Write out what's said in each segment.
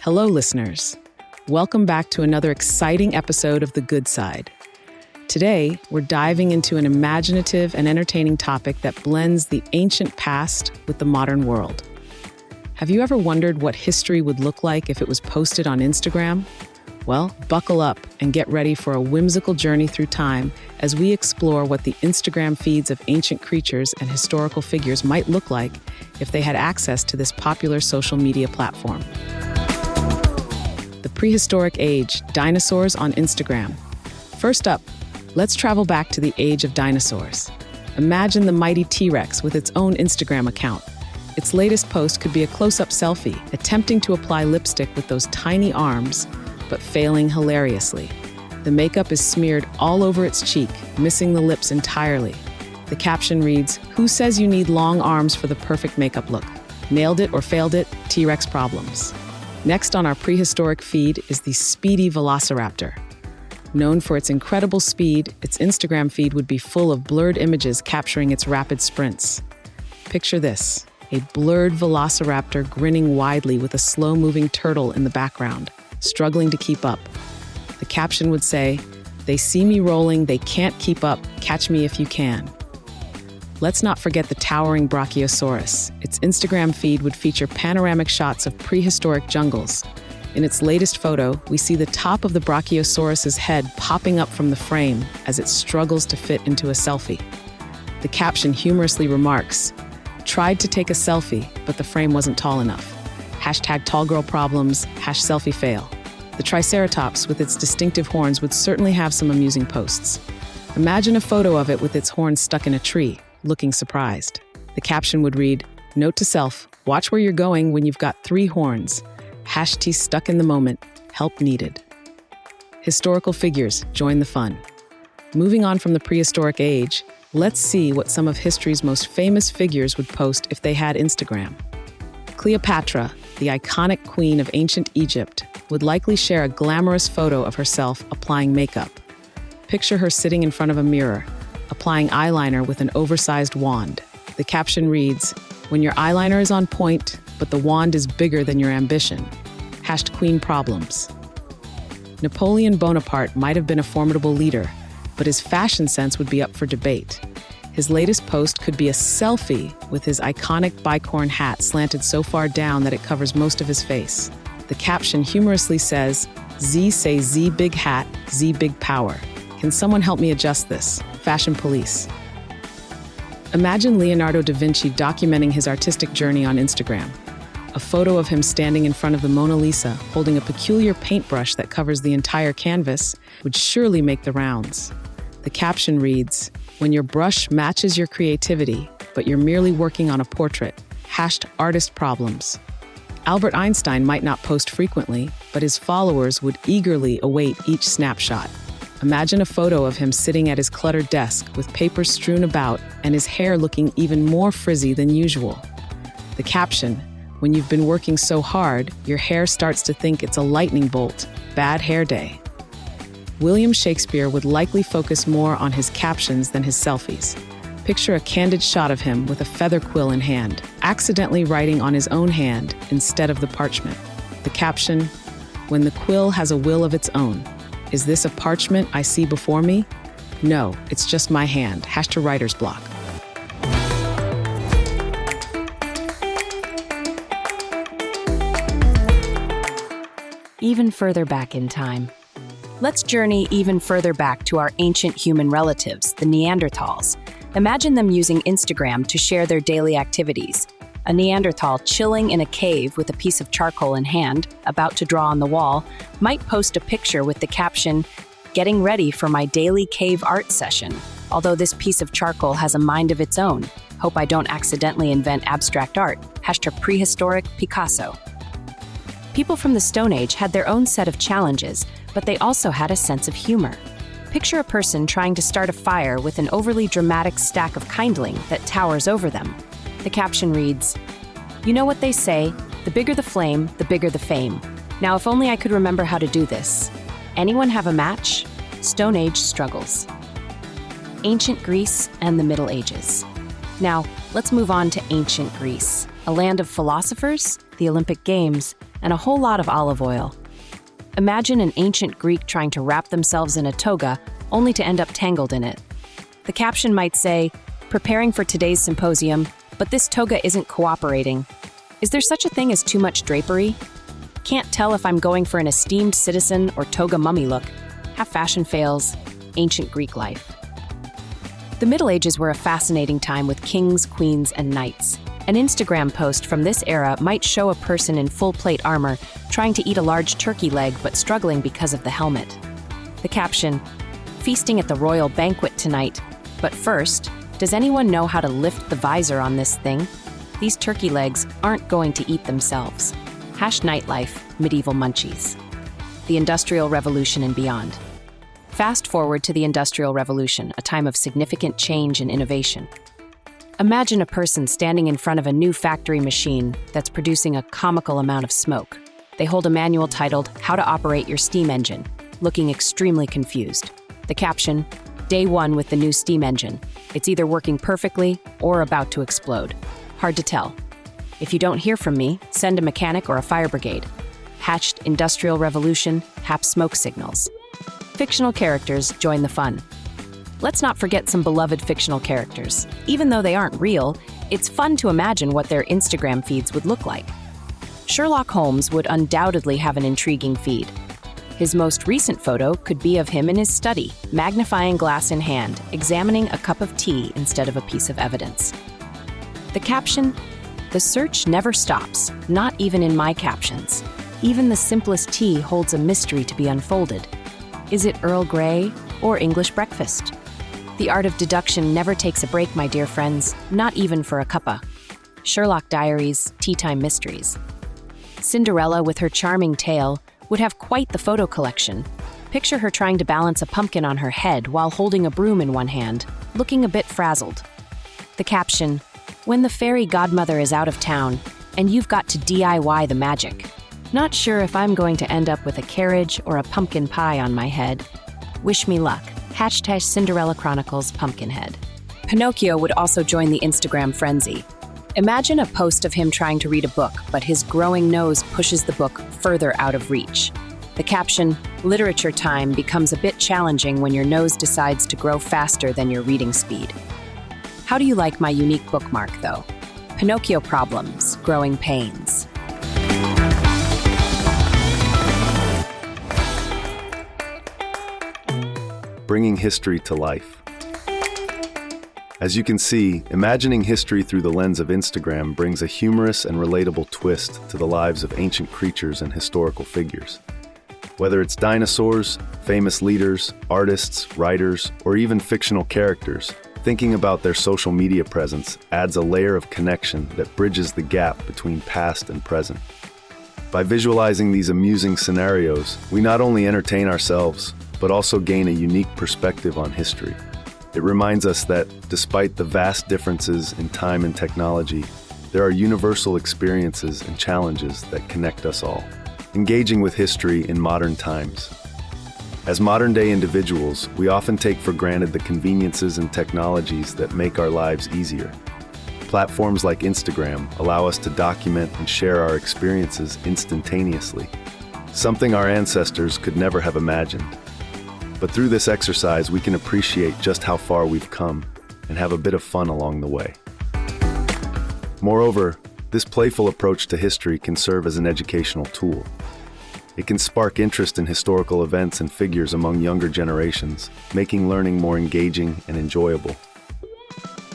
Hello, listeners. Welcome back to another exciting episode of The Good Side. Today, we're diving into an imaginative and entertaining topic that blends the ancient past with the modern world. Have you ever wondered what history would look like if it was posted on Instagram? Well, buckle up and get ready for a whimsical journey through time as we explore what the Instagram feeds of ancient creatures and historical figures might look like if they had access to this popular social media platform. The prehistoric age, dinosaurs on Instagram. First up, let's travel back to the age of dinosaurs. Imagine the mighty T-Rex with its own Instagram account. Its latest post could be a close-up selfie, attempting to apply lipstick with those tiny arms, but failing hilariously. The makeup is smeared all over its cheek, missing the lips entirely. The caption reads, "Who says you need long arms for the perfect makeup look? Nailed it or failed it? T-Rex problems." Next on our prehistoric feed is the speedy velociraptor. Known for its incredible speed, its Instagram feed would be full of blurred images capturing its rapid sprints. Picture this, a blurred velociraptor grinning widely with a slow-moving turtle in the background, struggling to keep up. The caption would say, "They see me rolling, they can't keep up, catch me if you can." Let's not forget the towering Brachiosaurus. Its Instagram feed would feature panoramic shots of prehistoric jungles. In its latest photo, we see the top of the Brachiosaurus's head popping up from the frame as it struggles to fit into a selfie. The caption humorously remarks, "Tried to take a selfie, but the frame wasn't tall enough. Hashtag tall girl problems, #selfie fail." The Triceratops with its distinctive horns would certainly have some amusing posts. Imagine a photo of it with its horns stuck in a tree, looking surprised. The caption would read, "Note to self, watch where you're going when you've got 3 horns. #T stuck in the moment, help needed." Historical figures, join the fun. Moving on from the prehistoric age, let's see what some of history's most famous figures would post if they had Instagram. Cleopatra, the iconic queen of ancient Egypt, would likely share a glamorous photo of herself applying makeup. Picture her sitting in front of a mirror, applying eyeliner with an oversized wand. The caption reads, "When your eyeliner is on point, but the wand is bigger than your ambition. #queen problems." Napoleon Bonaparte might have been a formidable leader, but his fashion sense would be up for debate. His latest post could be a selfie with his iconic bicorn hat slanted so far down that it covers most of his face. The caption humorously says, "Z say Z big hat, Z big power. Can someone help me adjust this? Fashion police." Imagine Leonardo da Vinci documenting his artistic journey on Instagram. A photo of him standing in front of the Mona Lisa, holding a peculiar paintbrush that covers the entire canvas, would surely make the rounds. The caption reads, "When your brush matches your creativity, but you're merely working on a portrait, #artist problems." Albert Einstein might not post frequently, but his followers would eagerly await each snapshot. Imagine a photo of him sitting at his cluttered desk with papers strewn about and his hair looking even more frizzy than usual. The caption, "When you've been working so hard, your hair starts to think it's a lightning bolt. Bad hair day." William Shakespeare would likely focus more on his captions than his selfies. Picture a candid shot of him with a feather quill in hand, accidentally writing on his own hand instead of the parchment. The caption, "When the quill has a will of its own. Is this a parchment I see before me? No, it's just my hand. #writer's block." Even further back in time. Let's journey even further back to our ancient human relatives, the Neanderthals. Imagine them using Instagram to share their daily activities. A Neanderthal chilling in a cave with a piece of charcoal in hand, about to draw on the wall, might post a picture with the caption, "Getting ready for my daily cave art session. Although this piece of charcoal has a mind of its own. Hope I don't accidentally invent abstract art. #prehistoric Picasso." People from the Stone Age had their own set of challenges, but they also had a sense of humor. Picture a person trying to start a fire with an overly dramatic stack of kindling that towers over them. The caption reads, "You know what they say, the bigger the flame, the bigger the fame. Now if only I could remember how to do this. Anyone have a match? Stone Age struggles." Ancient Greece and the Middle Ages. Now, let's move on to ancient Greece, a land of philosophers, the Olympic Games, and a whole lot of olive oil. Imagine an ancient Greek trying to wrap themselves in a toga, only to end up tangled in it. The caption might say, "Preparing for today's symposium, but this toga isn't cooperating. Is there such a thing as too much drapery? Can't tell if I'm going for an esteemed citizen or toga mummy look. Have fashion fails. Ancient Greek life." The Middle Ages were a fascinating time with kings, queens, and knights. An Instagram post from this era might show a person in full plate armor trying to eat a large turkey leg but struggling because of the helmet. The caption, "Feasting at the royal banquet tonight, but first, does anyone know how to lift the visor on this thing? These turkey legs aren't going to eat themselves." #nightlife, medieval munchies. The Industrial Revolution and beyond. Fast forward to the Industrial Revolution, a time of significant change and innovation. Imagine a person standing in front of a new factory machine that's producing a comical amount of smoke. They hold a manual titled, "How to Operate Your Steam Engine," looking extremely confused. The caption, "Day one with the new steam engine. It's either working perfectly or about to explode. Hard to tell. If you don't hear from me, send a mechanic or a fire brigade." Industrial Revolution, HAP smoke signals. Fictional characters join the fun. Let's not forget some beloved fictional characters. Even though they aren't real, it's fun to imagine what their Instagram feeds would look like. Sherlock Holmes would undoubtedly have an intriguing feed. His most recent photo could be of him in his study, magnifying glass in hand, examining a cup of tea instead of a piece of evidence. The caption, "The search never stops, not even in my captions. Even the simplest tea holds a mystery to be unfolded. Is it Earl Grey or English breakfast? The art of deduction never takes a break, my dear friends, not even for a cuppa." Sherlock Diaries, Tea Time Mysteries. Cinderella, with her charming tale, would have quite the photo collection. Picture her trying to balance a pumpkin on her head while holding a broom in one hand, looking a bit frazzled. The caption, "When the fairy godmother is out of town, and you've got to DIY the magic. Not sure if I'm going to end up with a carriage or a pumpkin pie on my head. Wish me luck." #Cinderella Chronicles Pumpkinhead. Pinocchio would also join the Instagram frenzy. Imagine a post of him trying to read a book, but his growing nose pushes the book further out of reach. The caption, "Literature time becomes a bit challenging when your nose decides to grow faster than your reading speed." How do you like my unique bookmark, though? Pinocchio problems, growing pains. Bringing history to life. As you can see, imagining history through the lens of Instagram brings a humorous and relatable twist to the lives of ancient creatures and historical figures. Whether it's dinosaurs, famous leaders, artists, writers, or even fictional characters, thinking about their social media presence adds a layer of connection that bridges the gap between past and present. By visualizing these amusing scenarios, we not only entertain ourselves, but also gain a unique perspective on history. It reminds us that, despite the vast differences in time and technology, there are universal experiences and challenges that connect us all. Engaging with history in modern times. As modern-day individuals, we often take for granted the conveniences and technologies that make our lives easier. Platforms like Instagram allow us to document and share our experiences instantaneously, something our ancestors could never have imagined. But through this exercise, we can appreciate just how far we've come and have a bit of fun along the way. Moreover, this playful approach to history can serve as an educational tool. It can spark interest in historical events and figures among younger generations, making learning more engaging and enjoyable.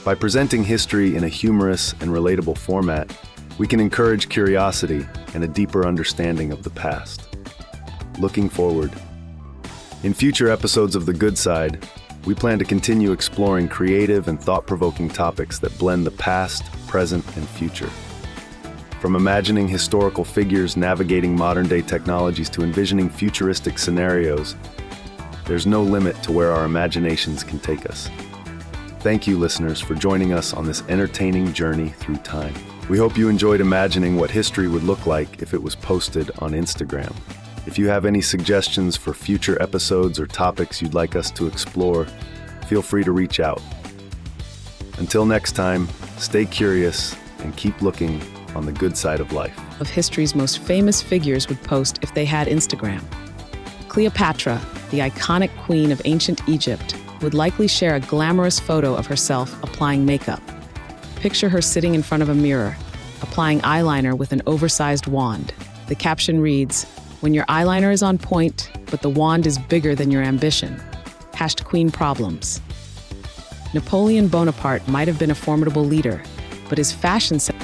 By presenting history in a humorous and relatable format, we can encourage curiosity and a deeper understanding of the past. Looking forward. In future episodes of The Good Side, we plan to continue exploring creative and thought-provoking topics that blend the past, present, and future. From imagining historical figures navigating modern-day technologies to envisioning futuristic scenarios, there's no limit to where our imaginations can take us. Thank you, listeners, for joining us on this entertaining journey through time. We hope you enjoyed imagining what history would look like if it was posted on Instagram. If you have any suggestions for future episodes or topics you'd like us to explore, feel free to reach out. Until next time, stay curious and keep looking on the good side of life. of history's most famous figures would post if they had Instagram. Cleopatra, the iconic queen of ancient Egypt, would likely share a glamorous photo of herself applying makeup. Picture her sitting in front of a mirror, applying eyeliner with an oversized wand. The caption reads, "When your eyeliner is on point, but the wand is bigger than your ambition." #Queen problems. Napoleon Bonaparte might have been a formidable leader, but his fashion sense